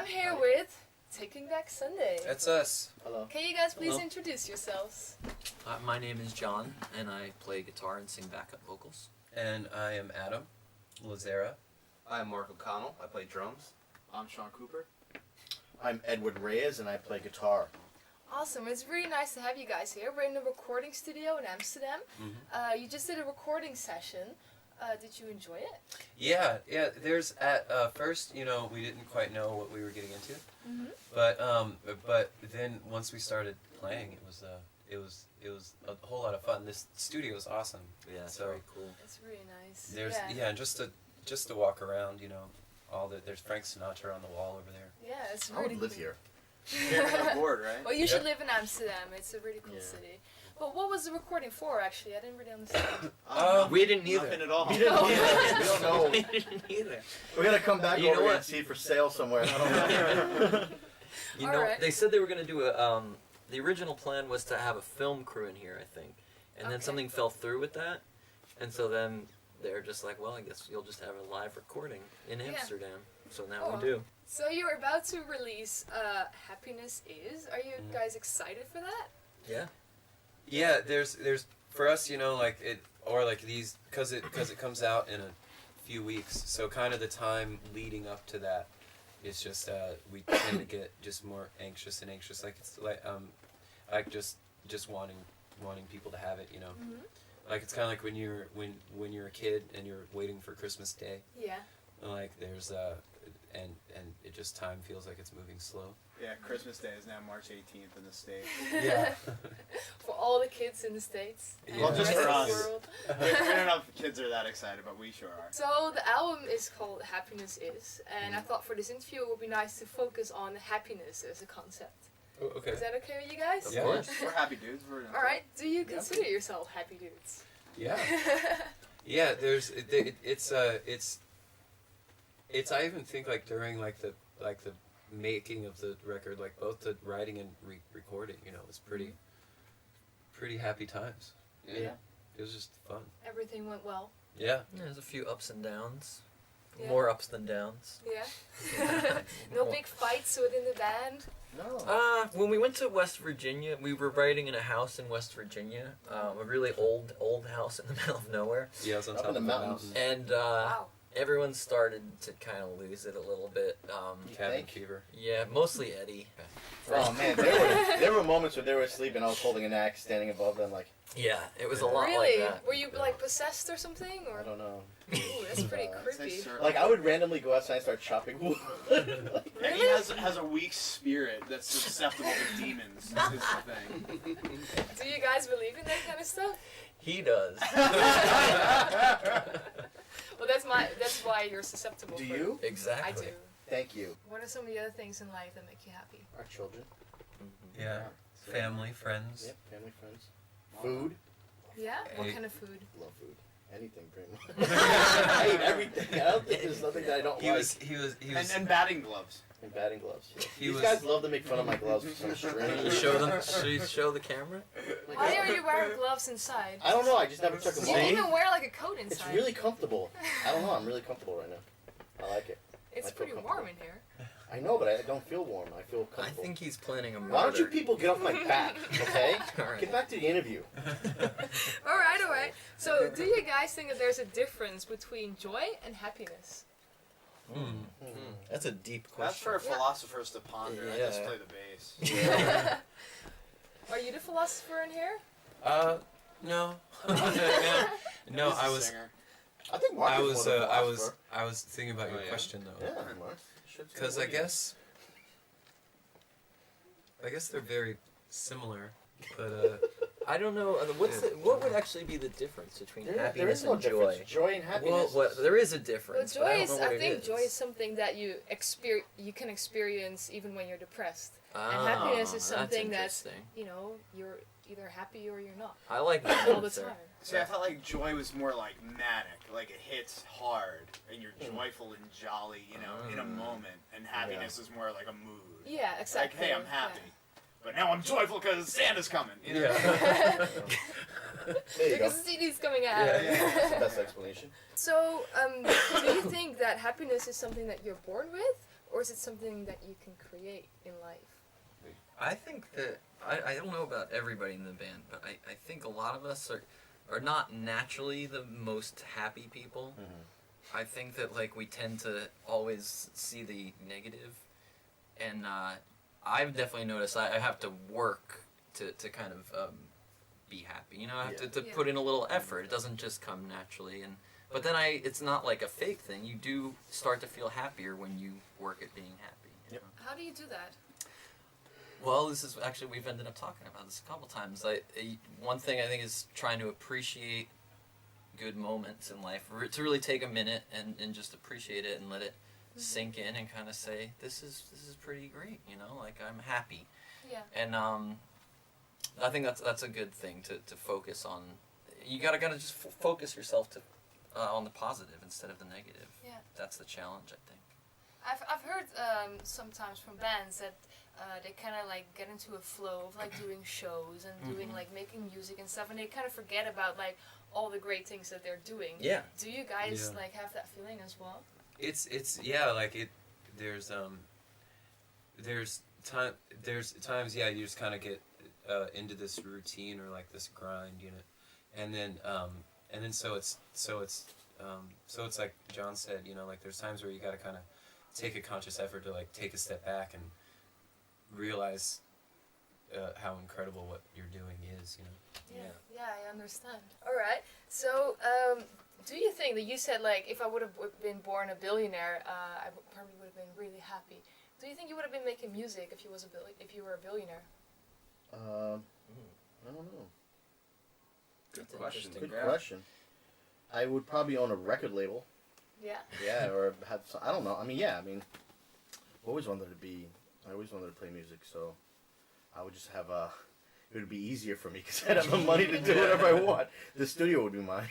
here with Taking Back Sunday. That's us. Hello. Can you guys please Hello. introduce yourselves? My name is John, and I play guitar and sing backup vocals. And I am Adam Lazera. I'm Mark O'Connell. I play drums. I'm Sean Cooper. I'm Edward Reyes, and I play guitar. Awesome. It's really nice to have you guys here. We're in the recording studio in Amsterdam. You just did a recording session. Did you enjoy it? Yeah. There's at first, we didn't quite know what we were getting into, but then once we started playing, it was a whole lot of fun. This studio is awesome. Yeah, it's So very cool. It's really nice. There's and just to walk around, there's Frank Sinatra on the wall over there. Yeah, it's I really would live cool. here. You're on board, right? Well, you should Yeah. live in Amsterdam. It's a really cool Yeah. city. But what was the recording for, actually? I didn't really understand. We didn't either. Nothing at all. We don't know. We didn't either. We're gonna come back You know over here what? and see it for sale somewhere. I don't know. You All know, right. they said they were going to do a. The original plan was to have a film crew in here, I think, and then Okay. something fell through with that, and so then they're just like, well, I guess you'll just have a live recording in Amsterdam. So now Oh. we do. So you're about to release Happiness Is. Are you guys excited for that? Yeah. Yeah, there's for us, because it comes out in a few weeks. So kind of the time leading up to that is just we tend to get just more anxious and anxious. Like it's like just wanting people to have it. Like it's kind of like when you're a kid and you're waiting for Christmas Day. Yeah. Like there's and it just time feels like it's moving slow. Yeah, Christmas Day is now March 18th in the States. Yeah. For all the kids in the States. and Well, the just rest for of us. the world. I don't know if the kids are that excited, but we sure are. So the album is called Happiness Is, and I thought for this interview it would be nice to focus on happiness as a concept. Oh, okay. Is that okay with you guys? Of Yeah. course. We're happy dudes. We're All right. Do you consider yourself happy dudes? Yeah. Yeah. It's I even think like during the making of the record, like both the writing and recording, it was pretty happy times. Yeah. It was just fun. Everything went well. Yeah. There's a few ups and downs. Yeah. More ups than downs. Yeah. No big fights within the band. No. When we went to West Virginia, we were writing in a house in West Virginia, a really old house in the middle of nowhere, Yeah, I was on Up top in the of mountains. and Wow. everyone started to kind of lose it a little bit. Cabin think? fever. Yeah, mostly Eddie. Oh man, there were moments where they were asleep and I was holding an axe, standing above them, like Yeah, it was a lot Really? like that. Were you like possessed or something? I Or don't know. ooh, that's pretty I'd creepy. Like I would randomly go outside and start chopping wood. Eddie has a weak spirit that's susceptible to demons. Is the thing. Do you guys believe in that kind of stuff? He does. Well, that's why you're susceptible. Do for it. you? I Exactly. do. Thank you. What are some of the other things in life that make you happy? Our children. Yeah. Family, friends. Yep, family, friends. Food. Yeah. What Hey. kind of food? Love food. Anything, pretty much. I eat everything. I don't think there's nothing that I don't He like. was And batting gloves. And batting gloves. Yeah. He These was- guys love to make fun of my gloves for some Should strange you show them? Should you show the camera? Why are you wearing gloves inside? I don't know. I just never took them You off. even wear like a coat It's inside. really comfortable. I don't know. I'm really comfortable right now. I like it. It's I feel pretty comfortable. warm in here. I know, but I don't feel warm. I feel comfortable. I think he's planning a murder. Why don't you people get off my back, okay? All right. Get back to the interview. All right. So, do you guys think that there's a difference between joy and happiness? That's a deep That's question. for philosophers to ponder. I Yeah. just play the bass. Are you the philosopher in here? No. no, He's I a was singer. I think Mark I is was more than a I was philosopher. I was thinking about your yeah? question though. Yeah, Mark. Should Because I guess they're very similar, but I don't know. What would actually be the difference between there happiness is no and difference. joy? Joy and happiness. Well, there is a Well, difference. but joy I don't is. know what I it think is. joy is something that you can experience even when you're depressed. Ah, and happiness is something that's that's interesting. you're either happy or you're not I like that all the answer. time. See, I felt like joy was more like manic, like it hits hard, and you're joyful and jolly, in a moment. And happiness is more like a mood. Yeah, Like, exactly. hey, I'm happy, but now I'm joyful because Santa's coming. You know? yeah. There you go. Because the CD's coming out. That's the best explanation. So, do you think that happiness is something that you're born with, or is it something that you can create in life? I think that I don't know about everybody in the band, but I think a lot of us are not naturally the most happy people. Mm-hmm. I think that like we tend to always see the negative, and I've definitely noticed I have to work to kind of be happy. You know, I have to Yeah. put in a little effort. It doesn't just come naturally, but then it's not like a fake thing. You do start to feel happier when you work at being happy. You Yep. know? How do you do that? Well, this is actually, we've ended up talking about this a couple times. One thing I think is trying to appreciate good moments in life, to really take a minute and just appreciate it and let it sink in and kind of say, this is pretty great, you know, like I'm happy. Yeah. And I think that's a good thing to focus on. You gotta just focus yourself on the positive instead of the negative. Yeah. That's the challenge, I think. I've heard sometimes from bands that they kind of like get into a flow of like doing shows and doing like making music and stuff, and they kind of forget about like all the great things that they're doing. Yeah. Do you guys Yeah. like have that feeling as well? It's yeah, like it. There's times you just kind of get into this routine or like this grind, you know, and then so it's like John said, you know, like there's times where you got to kind of take a conscious effort to like take a step back and realize how incredible what you're doing is, you know. Yeah, I understand. All right. So, do you think that you said like if I would have been born a billionaire, I probably would have been really happy. Do you think you would have been making music if you were a billionaire? I don't know. Good That's question. interesting. Good question. I would probably own a record label. Yeah. Yeah, or have some, I don't know. I mean, I always wanted to play music, so I would just have it would be easier for me because I'd have the money to do whatever I want. The studio would be mine.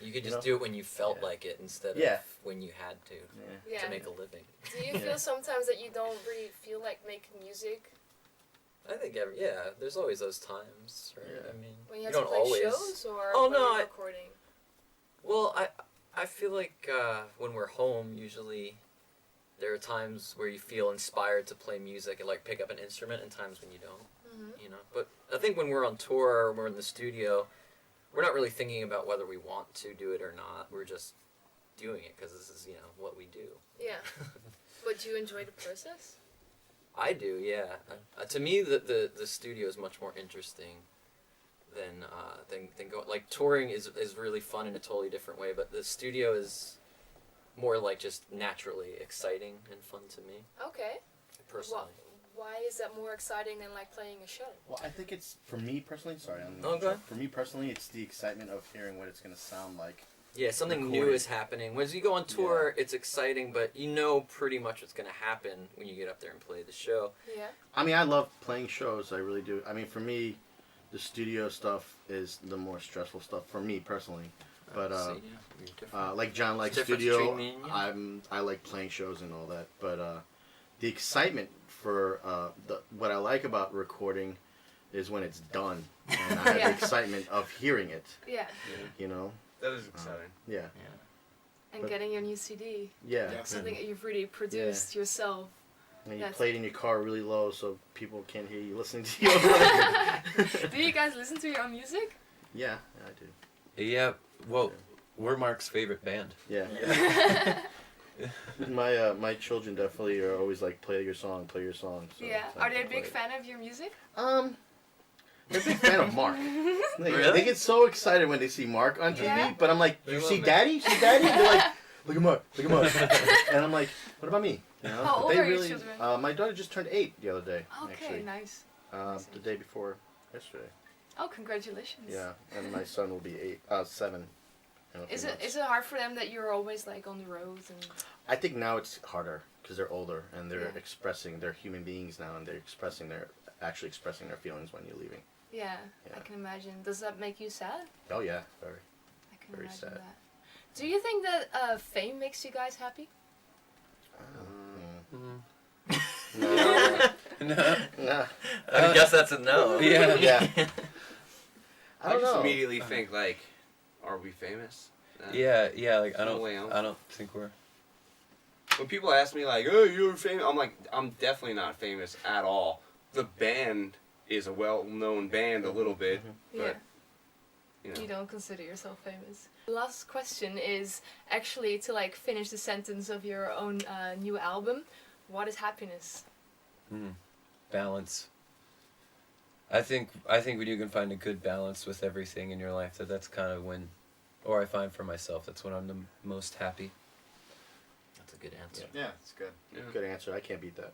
You could You just know? do it when you felt Yeah. like it instead Yeah. of when you had to Yeah. make a living. Do you feel sometimes that you don't really feel like making music I think there's always those times, right? Yeah. I mean, when you have don't to play always. shows or Oh, when no, you're I- recording? Well, I feel like when we're home, usually there are times where you feel inspired to play music and like pick up an instrument, and times when you don't. Mm-hmm. You know, but I think when we're on tour or we're in the studio, we're not really thinking about whether we want to do it or not. We're just doing it because this is what we do. Yeah. But do you enjoy the process? I do, yeah. To me, the studio is much more interesting than going. Like touring is really fun in a totally different way, but the studio is more like just naturally exciting and fun to me Okay. personally. Why is that more exciting than like playing a show? Well, I think it's for me personally. Sorry, Okay. For me personally, it's the excitement of hearing what it's gonna sound like. Yeah, something new Recording. is happening. When you go on tour, it's exciting, but you know pretty much what's going to happen when you get up there and play the show. Yeah. I mean, I love playing shows. I really do. I mean, for me, the studio stuff is the more stressful stuff for me personally. But See, yeah, you're different. like John likes Difference studio, between me and you. I like playing shows and all that. But the excitement for what I like about recording is when it's done, and I have Yeah. the excitement of hearing it. Yeah. You know? That is exciting. Yeah. And But- getting your new CD. Yeah. Yeah. Something that you've really produced yourself. And you That's- play it in your car really low so people can't hear you listening to your record. Do you guys listen to your own music? Yeah, I do. Yeah, well, we're Mark's favorite band. Yeah. My children definitely are always like, play your song. So Yeah. I Are they a can play big it. fan of your music? They're a big fan of Mark. Really? They get so excited when they see Mark on TV, Yeah. but I'm like, They you love see it. Daddy? See Daddy? They're like, look at Mark, look at Mark. And I'm like, what about me? You know? How But old they are your really, children? my daughter just turned 8 the other day. Okay, actually. nice. The day before yesterday. Oh, congratulations. Yeah, and my son will be 7. in a few Is months. it hard for them that you're always like on the road and? I think now it's harder because they're older and they're Yeah. expressing. They're human beings now, and they're actually expressing their feelings when you're leaving. Yeah, I Yeah. can imagine. Does that make you sad? Oh yeah, very. I can Very imagine sad. that. Do you think that fame makes you guys happy? No. No. Nah. I guess that's a no. Yeah. Yeah. I, I don't just know. immediately think like, are we famous? Yeah, like I No way don't else. think we're. when people ask me like, "Oh, you're famous," I'm like, I'm definitely not famous at all. The band is a well-known band a little bit, Yeah. but you know. You don't consider yourself famous. The last question is actually to like finish the sentence of your own new album. What is happiness? Balance. I think when you can find a good balance with everything in your life, that's kind of when, or I find for myself, that's when I'm the most happy. That's a good answer. Yeah, it's good. Good answer. I can't beat that.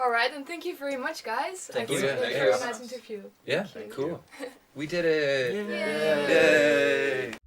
All right, and thank you very much, guys. Thank I you. think it was a Yeah, very thanks. nice interview. Yeah, Thank cool. We did it. Yay. Yay.